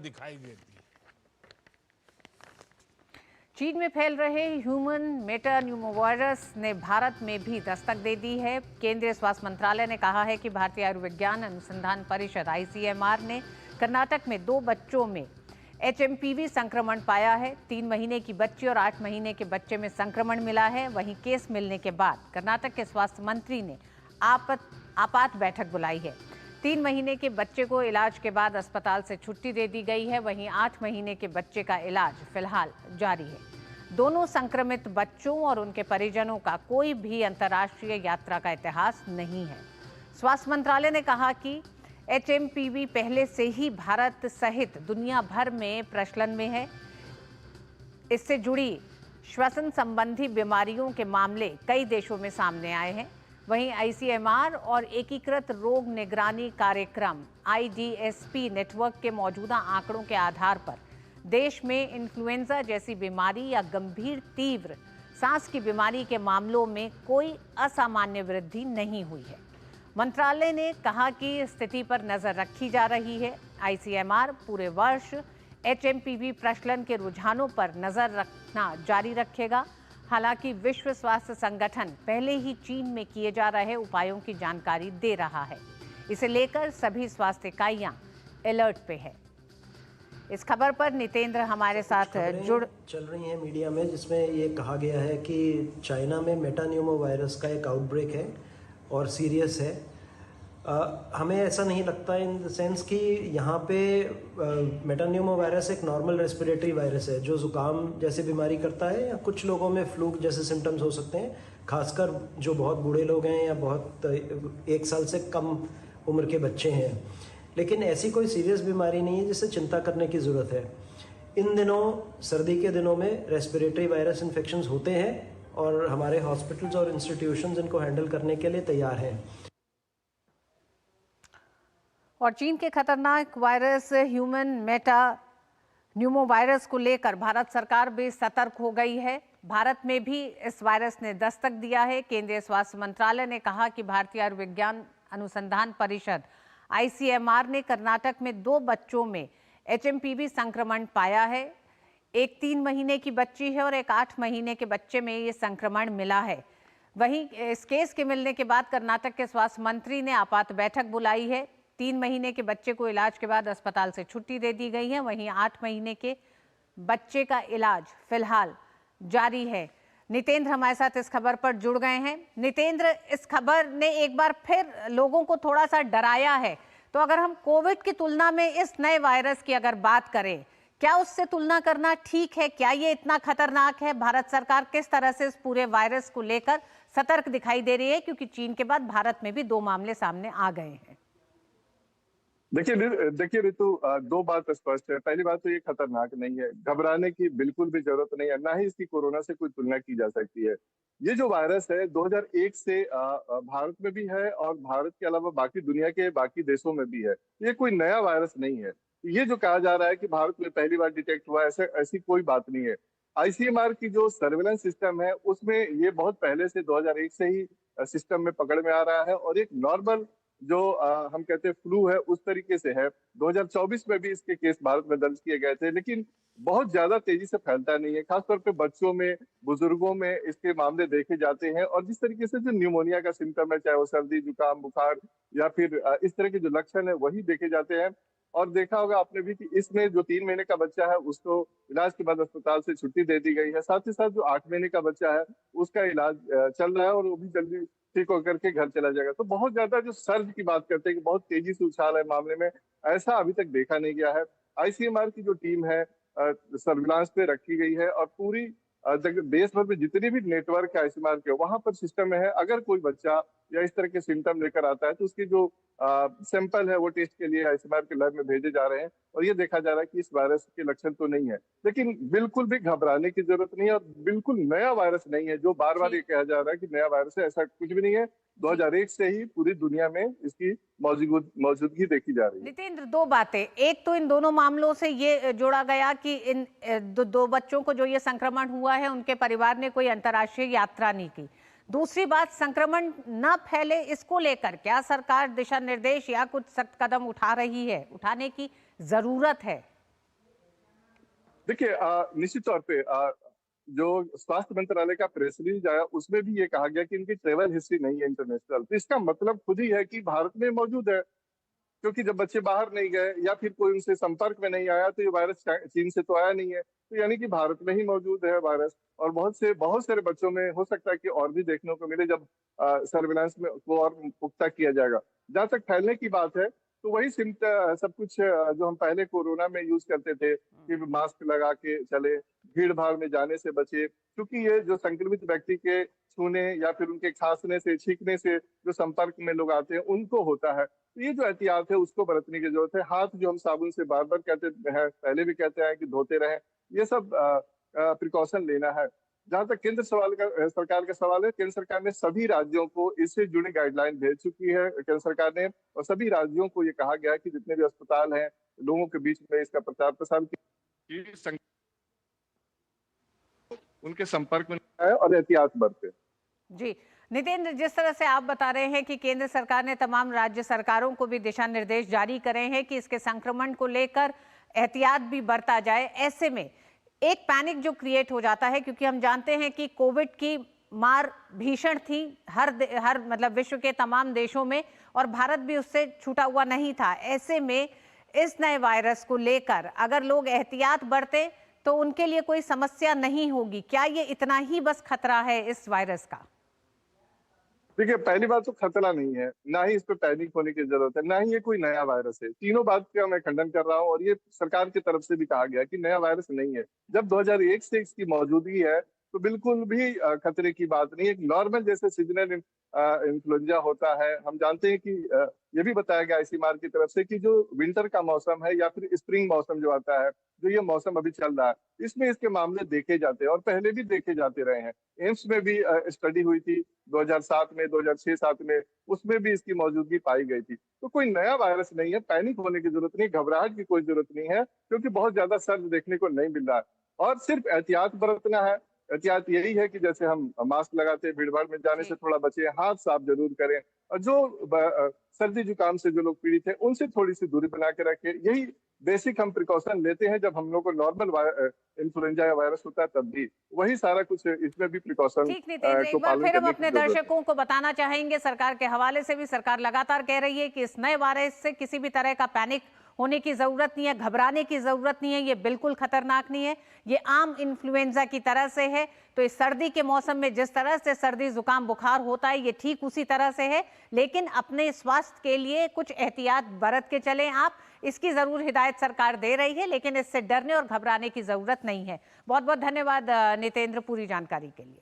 दिखाई देती है। चीन में फैल रहे ह्यूमन मेटान्यूमोवायरस ने भारत में भी दस्तक दे दी है। केंद्रीय स्वास्थ्य मंत्रालय ने कहा है कि भारतीय आयुर्विज्ञान अनुसंधान परिषद (ICMR) ने कर्नाटक में 2 बच्चों में HMPV संक्रमण पाया है। 3 महीने की बच्ची और 8 महीने के बच्चे में संक्रमण मिला है। वहीं केस मिलने के बाद कर्नाटक के स्वास्थ्य मंत्री ने आपात बैठक बुलाई है। 3 महीने के बच्चे को इलाज के बाद अस्पताल से छुट्टी दे दी गई है। वहीं 8 महीने के बच्चे का इलाज फिलहाल जारी है। दोनों संक्रमित बच्चों और उनके परिजनों का कोई भी अंतर्राष्ट्रीय यात्रा का इतिहास नहीं है। स्वास्थ्य मंत्रालय ने कहा कि HMPV पहले से ही भारत सहित दुनिया भर में प्रचलन में है। इससे जुड़ी श्वसन संबंधी बीमारियों के मामले कई देशों में सामने आए हैं। वहीं ICMR और एकीकृत रोग निगरानी कार्यक्रम IDSP नेटवर्क के मौजूदा आंकड़ों के आधार पर देश में इन्फ्लुएंजा जैसी बीमारी या गंभीर तीव्र सांस की बीमारी के मामलों में कोई असामान्य वृद्धि नहीं हुई है। मंत्रालय ने कहा कि स्थिति पर नजर रखी जा रही है। ICMR पूरे वर्ष HMPV प्रचलन के रुझानों पर नजर रखना जारी रखेगा। हालांकि विश्व स्वास्थ्य संगठन पहले ही चीन में किए जा रहे उपायों की जानकारी दे रहा है। इसे लेकर सभी स्वास्थ्य इकाइयां अलर्ट पे है। इस खबर पर नितेंद्र हमारे साथ चल रही हैं मीडिया में, जिसमें ये कहा गया है कि चाइना में मेटान्यूमो वायरस का एक आउटब्रेक है और सीरियस है। हमें ऐसा नहीं लगता इन द सेंस कि यहाँ पे मेटान्यूमो वायरस एक नॉर्मल रेस्पिरेटरी वायरस है जो ज़ुकाम जैसे बीमारी करता है, या कुछ लोगों में फ्लू जैसे सिम्टम्स हो सकते हैं, खासकर जो बहुत बूढ़े लोग हैं या बहुत 1 साल से कम उम्र के बच्चे हैं। लेकिन ऐसी कोई सीरियस बीमारी नहीं है जिससे चिंता करने की ज़रूरत है। इन दिनों, सर्दी के दिनों में रेस्पिरेटरी वायरस इन्फेक्शंस होते हैं और हमारे हॉस्पिटल्स और इंस्टीट्यूशंस इनको हैंडल करने के लिए तैयार हैं। और चीन के खतरनाक वायरस ह्यूमन मेटान्यूमोवायरस को लेकर भारत सरकार भी सतर्क हो गई है। भारत में भी इस वायरस ने दस्तक दिया है। केंद्रीय स्वास्थ्य मंत्रालय ने कहा कि भारतीय आयुर्विज्ञान अनुसंधान परिषद ICMR ने कर्नाटक में 2 बच्चों में HMPV संक्रमण पाया है। एक 3 महीने की बच्ची है और एक 8 महीने के बच्चे में ये संक्रमण मिला है। वहीं इस केस के मिलने के बाद कर्नाटक के स्वास्थ्य मंत्री ने आपात बैठक बुलाई है। 3 महीने के बच्चे को इलाज के बाद अस्पताल से छुट्टी दे दी गई है। वहीं 8 महीने के बच्चे का इलाज फिलहाल जारी है। नितेंद्र हमारे साथ इस खबर पर जुड़ गए हैं। नितेंद्र, इस खबर ने एक बार फिर लोगों को थोड़ा सा डराया है। तो अगर हम कोविड की तुलना में इस नए वायरस की अगर बात करें, क्या उससे तुलना करना ठीक है? क्या ये इतना खतरनाक है? भारत सरकार किस तरह से इस पूरे वायरस को लेकर सतर्क दिखाई दे रही है, क्योंकि चीन के बाद भारत में भी 2 मामले सामने आ गए हैं? देखिए ऋतु, 2 बात स्पष्ट है। पहली बात तो ये खतरनाक नहीं है, घबराने की बिल्कुल भी जरूरत नहीं है, ना ही इसकी कोरोना से कोई तुलना की जा सकती है। ये जो वायरस है 2001 से भारत में भी है और भारत के अलावा बाकी दुनिया के बाकी देशों में भी है। ये कोई नया वायरस नहीं है। ये जो कहा जा रहा है कि भारत में पहली बार डिटेक्ट हुआ, ऐसी कोई बात नहीं है। ICMR की जो सर्वेलेंस सिस्टम है उसमें ये बहुत पहले से 2001 से ही सिस्टम में पकड़ में आ रहा है और एक नॉर्मल जो हम कहते हैं फ्लू है उस तरीके से है। 2024 में भी इसके केस भारत में दर्ज किए गए थे, लेकिन बहुत ज्यादा तेजी से फैलता नहीं है। खासतौर पे बच्चों में, बुजुर्गों में इसके मामले देखे जाते हैं और जिस तरीके से जो न्यूमोनिया का सिम्टम है, चाहे वो सर्दी, जुकाम, बुखार या फिर इस तरह के जो लक्षण है वही देखे जाते हैं। और देखा होगा आपने भी कि इसमें जो 3 महीने का बच्चा है उसको इलाज के बाद अस्पताल से छुट्टी दे दी गई है। साथ ही साथ जो 8 महीने का बच्चा है उसका इलाज चल रहा है और वो भी जल्दी ठीक होकर के घर चला जाएगा। तो बहुत ज्यादा जो सर्ज की बात करते हैं कि बहुत तेजी से उछाल है मामले में, ऐसा अभी तक देखा नहीं गया है। ICMR की जो टीम है सर्विलांस पे रखी गई है और पूरी देश भर में जितनी भी नेटवर्क है ICMR के, वहां पर सिस्टम में है। अगर कोई बच्चा या इस तरह के सिम्टम लेकर आता है तो उसकी जो सैंपल है वो टेस्ट के लिए ICMR के लैब में भेजे जा रहे हैं और ये देखा जा रहा है कि इस वायरस के लक्षण तो नहीं है। लेकिन बिल्कुल भी घबराने की जरूरत नहीं है और बिल्कुल नया वायरस नहीं है जो बार बार ये कहा जा रहा है कि नया वायरस है, ऐसा कुछ भी नहीं है। 2001 से ही पूरी दुनिया में इसकी मौजूदगी देखी जा रही है। नितेंद्र, 2 बातें। एक तो इन दोनों मामलों से ये जोड़ा गया कि इन 2 बच्चों को जो ये संक्रमण हुआ है उनके परिवार ने कोई अंतर्राष्ट्रीय यात्रा नहीं की। दूसरी बात, संक्रमण न फैले इसको लेकर क्या सरकार दिशा निर्देश या कुछ सख्त कदम उठा रही है, उठाने की जरूरत है? देखिए निश्चित तौर पे जो स्वास्थ्य मंत्रालय का प्रेस रिलीज आया उसमें भी ये कहा गया कि इनकी ट्रेवल हिस्ट्री नहीं है इंटरनेशनल, तो इसका मतलब खुद ही है कि भारत में मौजूद है। क्योंकि जब बच्चे बाहर नहीं गए या फिर कोई उनसे संपर्क में नहीं आया तो ये वायरस चीन से तो आया नहीं है, तो यानी कि भारत में ही मौजूद है वायरस। और बहुत सारे बच्चों में हो सकता है कि और भी देखने को मिले जब सर्विलांस में को और पुख्ता किया जाएगा। जहां तक फैलने की बात है तो वही सब कुछ जो हम पहले कोरोना में यूज करते थे कि मास्क लगा के चले, भीड़ भाड़ में जाने से बचे, क्योंकि ये जो संक्रमित व्यक्ति के छूने या फिर उनके खांसने से छींकने से जो संपर्क में लोग आते हैं उनको होता है। तो ये जो एहतियात है उसको बरतने की जरूरत है। हाथ जो हम साबुन से बार बार कहते हैं, पहले भी कहते हैं कि धोते रहें, ये सब प्रिकॉशन लेना है। जहां तक सरकार का सवाल है, केंद्र सरकार ने सभी राज्यों को इससे जुड़ी गाइडलाइन भेज चुकी है केंद्र सरकार ने, और सभी राज्यों को ये कहा गया है कि जितने भी अस्पताल हैं लोगों के बीच में इसका प्रचार प्रसार किया, उनके संपर्क में आए और एहतियात बरते। जी नितेंद्र, जिस तरह से आप बता रहे हैं कि केंद्र सरकार ने तमाम राज्य सरकारों को भी दिशा निर्देश जारी करे हैं कि इसके संक्रमण को लेकर एहतियात भी बरता जाए, ऐसे में एक पैनिक जो क्रिएट हो जाता है, क्योंकि हम जानते हैं कि कोविड की मार भीषण थी हर मतलब विश्व के तमाम देशों में, और भारत भी उससे छूटा हुआ नहीं था। ऐसे में इस नए वायरस को लेकर अगर लोग एहतियात बरतें तो उनके लिए कोई समस्या नहीं होगी। क्या ये इतना ही बस खतरा है इस वायरस का? देखिए, पहली बात तो खतरा नहीं है, ना ही इस पे पैनिक होने की जरूरत है, ना ही ये कोई नया वायरस है। तीनों बात का मैं खंडन कर रहा हूँ, और ये सरकार की तरफ से भी कहा गया कि नया वायरस नहीं है। जब 2001 से इसकी मौजूदगी है तो बिल्कुल भी खतरे की बात नहीं है। एक नॉर्मल जैसे सीजनल इन्फ्लुएंजा होता है। हम जानते हैं कि ये भी बताया गया ICMR की तरफ से कि जो विंटर का मौसम है या फिर स्प्रिंग मौसम जो आता है, जो ये मौसम अभी चल रहा है, इसमें इसके मामले देखे जाते हैं और पहले भी देखे जाते रहे हैं। एम्स में भी स्टडी हुई थी 2007 में, 2006-7 में, उसमें भी इसकी मौजूदगी पाई गई थी। तो कोई नया वायरस नहीं है, पैनिक होने की जरूरत नहीं, घबराहट की कोई जरूरत नहीं है, क्योंकि बहुत ज्यादा सर्द देखने को नहीं मिल रहा है। और सिर्फ एहतियात बरतना है। एहतियात यही है कि जैसे हम मास्क लगाते हैं, भीड़ भाड़ में जाने से थोड़ा बचे, हाथ साफ जरूर करें, और जो सर्दी जुकाम से जो लोग पीड़ित हैं उनसे थोड़ी सी दूरी बना के रखें। यही बेसिक हम प्रिकॉशन लेते हैं जब हम लोग को नॉर्मल इन्फ्लुएंजा या वायरस होता है, तब भी वही सारा कुछ इसमें भी प्रिकॉशन ठीक नितेंद्र, को एक बार पालन फिर हम करने अपने की जरूरत है। दर्शकों को बताना चाहेंगे, सरकार के हवाले से भी सरकार लगातार कह रही है कि इस नए वायरस से किसी भी तरह का पैनिक होने की जरूरत नहीं है, घबराने की जरूरत नहीं है, ये बिल्कुल खतरनाक नहीं है, ये आम इन्फ्लुएंजा की तरह से है। तो इस सर्दी के मौसम में जिस तरह से सर्दी जुकाम बुखार होता है, ये ठीक उसी तरह से है, लेकिन अपने स्वास्थ्य के लिए कुछ एहतियात बरत के चलें आप, इसकी जरूर हिदायत सरकार दे रही है, लेकिन इससे डरने और घबराने की जरूरत नहीं है। बहुत बहुत धन्यवाद नितेंद्र पूरी जानकारी के लिए।